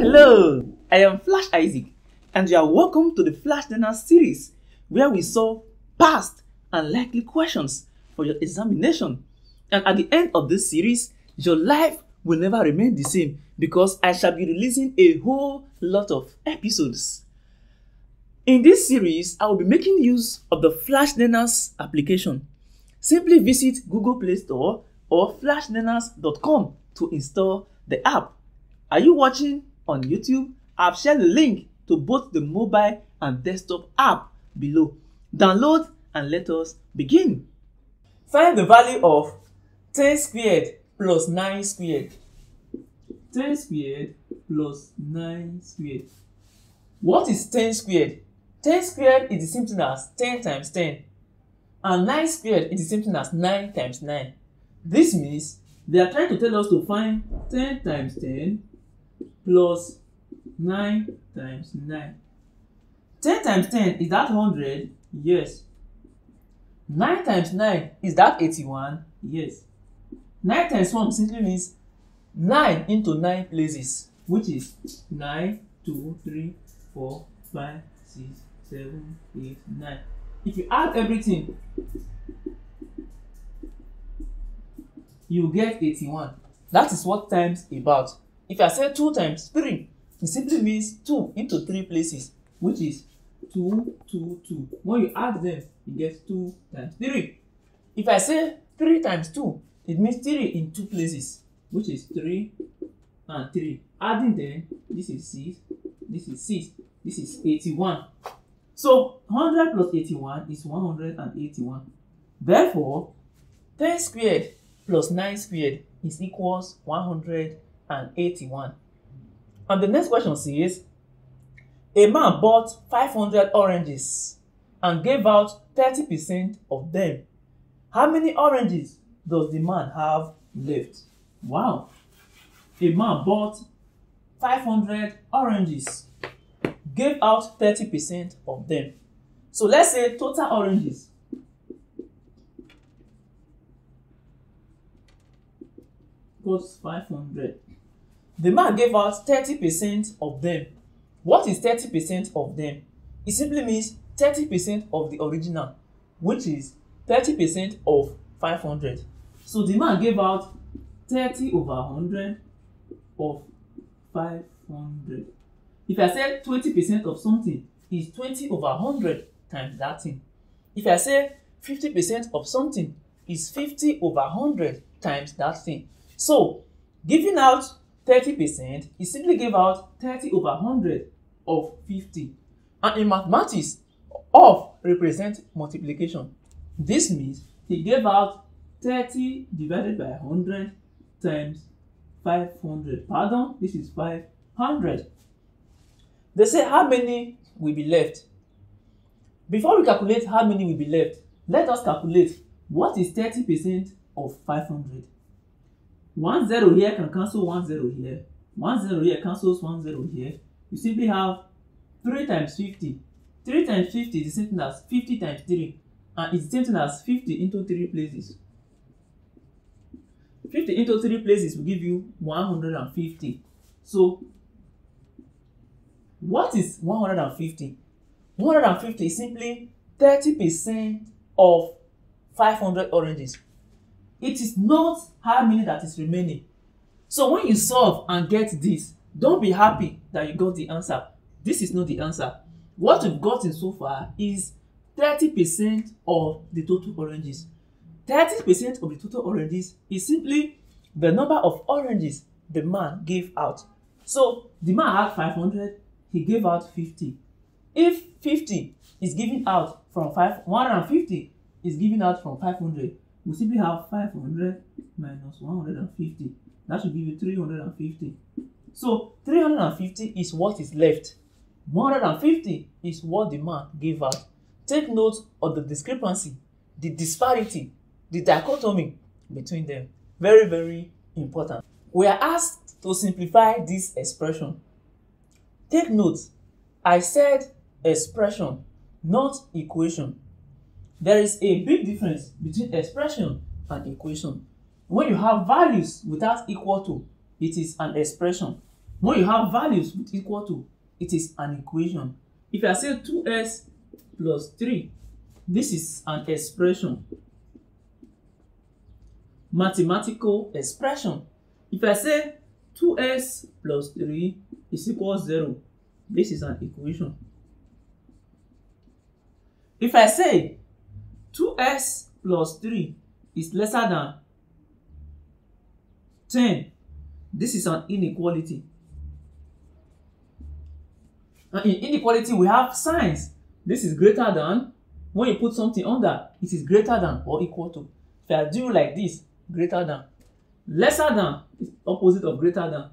Hello, I am Flash Isaac, and you are welcome to the Flash Learner series, where we solve past and likely questions for your examination. And at the end of this series, your life will never remain the same because I shall be releasing a whole lot of episodes. In this series, I will be making use of the Flash Learners application. Simply visit Google Play Store or flashlearners.com to install the app. Are you watching on YouTube? I've shared the link to both the mobile and desktop app below. Download and let us begin. Find the value of 10 squared plus 9 squared. 10 squared plus 9 squared. What is 10 squared? 10 squared is the same thing as 10 times 10. And 9 squared is the same thing as 9 times 9. This means they are trying to tell us to find 10 times 10 plus 9 times 9. 10 times 10, is that 100? Yes. 9 times 9, is that 81? Yes. 9 times 1 simply means 9 into 9 places, which is 9, 2, 3, 4, 5, 6, 7, 8, 9. If you add everything, you get 81. That is what times about. If I say 2 times 3, it simply means 2 into 3 places, which is 2, 2, 2. When you add them, you get 2 times 3. If I say 3 times 2, it means 3 in 2 places, which is 3 and 3. Adding them, this is 6, this is 6, this is 81. So 100 plus 81 is 181. Therefore, 10 squared plus 9 squared is equals 181. And the next question says, a man bought 500 oranges and gave out 30% of them. How many oranges does the man have left? Wow. A man bought 500 oranges, gave out 30% of them. So let's say total oranges equals 500. The man gave out 30% of them. What is 30% of them? It simply means 30% of the original, which is 30% of 500. So the man gave out 30 over 100 of 500. If I say 20% of something is 20 over 100 times that thing. If I say 50% of something is 50 over 100 times that thing. So, giving out 30% is simply give out 30 over 100 of 50. And in mathematics, of represents multiplication. This means he gave out 30 divided by 100 times 500. Pardon, this is 500. They say how many will be left. Before we calculate how many will be left, let us calculate what is 30% of 500. 1 0 here can cancel 1 0 here. 1 0 here cancels 1 0 here. You simply have 3 times 50. 3 times 50 is the same thing as 50 times 3. And it's the same thing as 50 into 3 places. 50 into 3 places will give you 150. So, what is 150? 150 is simply 30% of 500 oranges. It is not how many that is remaining. So when you solve and get this, don't be happy that you got the answer. This is not the answer. What we've gotten so far is 30% of the total oranges. 30% of the total oranges is simply the number of oranges the man gave out. So the man had 500, he gave out 50. If 50 is given out from 150 is given out from 500, we simply have 500 minus 150. That should give you 350. So 350 is what is left. 150 is what the man gave out. Take note of the discrepancy, the disparity, the dichotomy between them. Very, very important. We are asked to simplify this expression. Take note, I said expression, not equation. There is a big difference between expression and equation. When you have values without equal to, it is an expression. When you have values with equal to, it is an equation. If I say 2s plus 3, this is an expression. Mathematical expression. If I say 2s plus 3 is equal to 0, this is an equation. If I say 2s plus 3 is lesser than 10, this is an inequality. And in inequality, we have signs. This is greater than. When you put something under, it is greater than or equal to. If I do like this, greater than. Lesser than is opposite of greater than.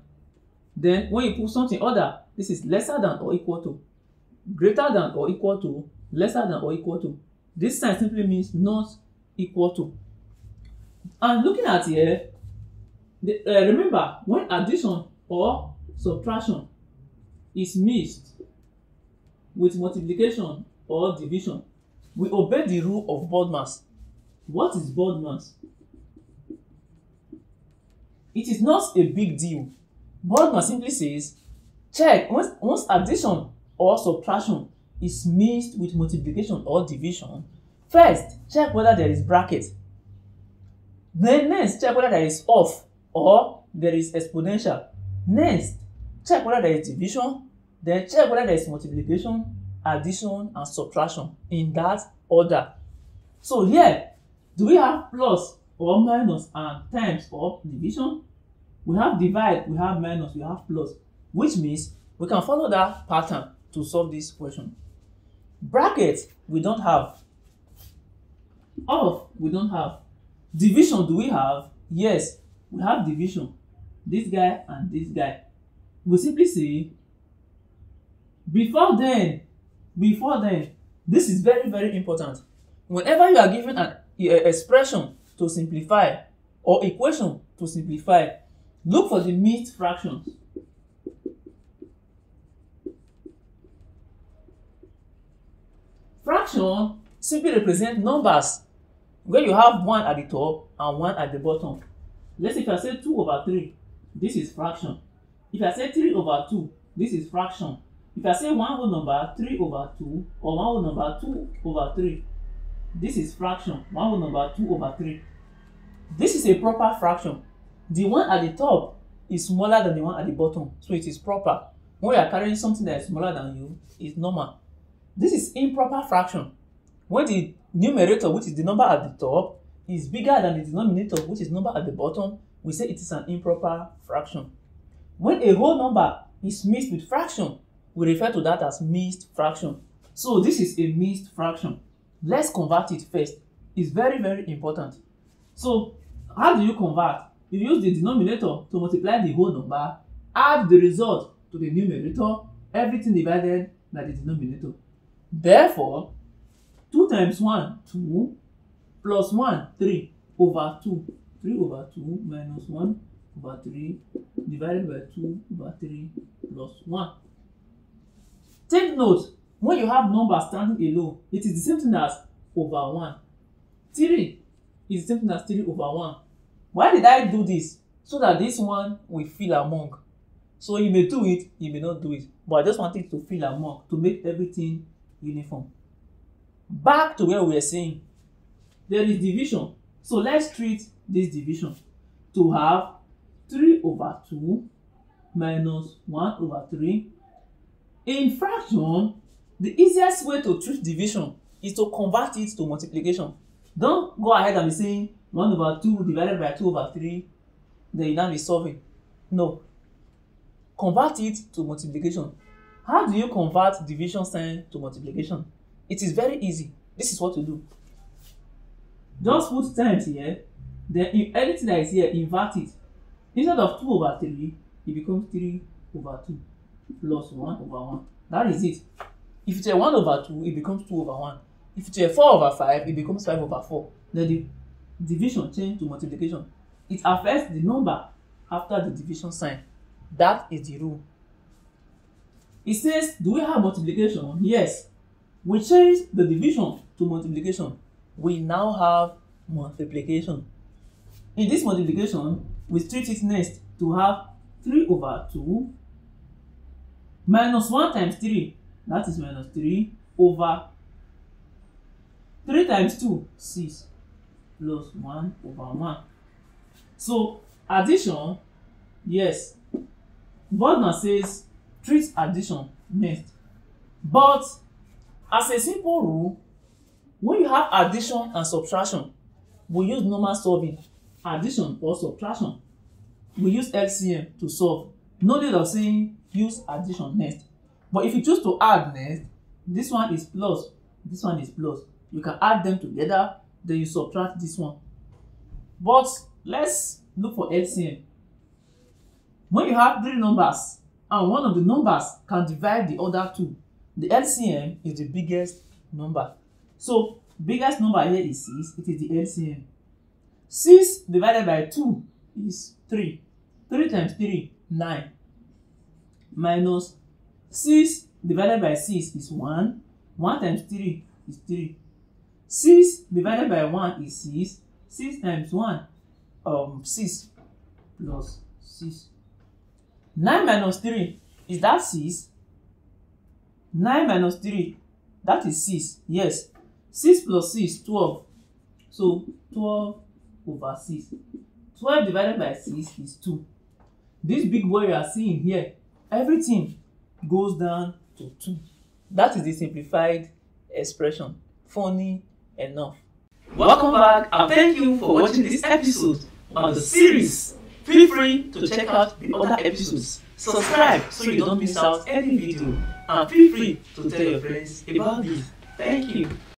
Then when you put something under, this is lesser than or equal to. Greater than or equal to, lesser than or equal to. This sign simply means not equal to. And looking at here, remember, when addition or subtraction is mixed with multiplication or division, we obey the rule of BODMAS. What is BODMAS? It is not a big deal. BODMAS simply says, check once addition or subtraction is mixed with multiplication or division. First, check whether there is bracket. Then next, check whether there is off or there is exponential. Next, check whether there is division. Then check whether there is multiplication, addition, and subtraction in that order. So here, do we have plus or minus and times or division? We have divide, we have minus, we have plus, which means we can follow that pattern to solve this question. Bracket, we don't have. Off, we don't have. Division, do we have? Yes, we have division. This guy and this guy. We simply say, before then, this is very, very important. Whenever you are given an expression to simplify or equation to simplify, look for the mixed fractions. Fraction simply represent numbers where you have 1 at the top and 1 at the bottom. Let's say if I say 2 over 3, this is fraction. If I say 3 over 2, this is fraction. If I say one whole number 3 over 2 or one whole number 2 over 3, this is fraction. One whole number 2 over 3. This is a proper fraction. The one at the top is smaller than the one at the bottom, so it is proper. When you are carrying something that is smaller than you, it's normal. This is improper fraction. When the numerator, which is the number at the top, is bigger than the denominator, which is number at the bottom, we say it is an improper fraction. When a whole number is mixed with fraction, we refer to that as mixed fraction. So this is a mixed fraction. Let's convert it first. It's very, very important. So how do you convert? You use the denominator to multiply the whole number, add the result to the numerator, everything divided by the denominator. Therefore, 2 times 1, 2, plus 1, 3 over 2. 3 over 2 minus 1 over 3 divided by 2 over 3 plus 1. Take note, when you have numbers standing alone, it is the same thing as over 1. 3 is the same thing as 3 over 1. Why did I do this? So that this one will fill among. So you may do it, you may not do it. But I just wanted to fill among to make everything uniform. Back to where we were saying, there is division. So let's treat this division to have 3 over 2 minus 1 over 3. In fraction, the easiest way to treat division is to convert it to multiplication. Don't go ahead and be saying 1 over 2 divided by 2 over 3, then you now be solving. No. Convert it to multiplication. How do you convert division sign to multiplication? It is very easy. This is what to do. Just put times here, then if anything that is here, invert it. Instead of 2 over 3, it becomes 3 over 2 plus 1 over 1. That is it. If it's a 1 over 2, it becomes 2 over 1. If it's a 4 over 5, it becomes 5 over 4. Then the division change to multiplication. It affects the number after the division sign. That is the rule. It says, do we have multiplication? Yes. We change the division to multiplication. We now have multiplication. In this multiplication, we treat it next to have 3 over 2 Minus 1 times 3, that is minus 3 over 3 times 2, 6, plus 1 over 1. So addition, yes, Bordner says treat addition next. But as a simple rule, when you have addition and subtraction, we use normal solving. Addition or subtraction, we use LCM to solve. No need of saying use addition next. But if you choose to add next, this one is plus, this one is plus. You can add them together, then you subtract this one. But let's look for LCM. When you have 3 numbers and one of the numbers can divide the other 2, the LCM is the biggest number. So biggest number here is 6, it is the LCM. 6 divided by 2 is 3. 3 times 3, 9. Minus 6 divided by 6 is 1. 1 times 3 is 3. 6 divided by 1 is 6. 6 times 1, 6 plus 6. 9 minus 3, is that 6? 9 minus 3, that is 6. Yes. 6 plus 6, 12. So 12 over 6. 12 divided by 6 is 2. This big boy you are seeing here, everything goes down to 2. That is the simplified expression. Funny enough. Welcome back and thank you for watching this episode on the series. Feel free to check out the other episodes. Subscribe so you don't miss out any video, and feel free to tell your friends about this. Thank you.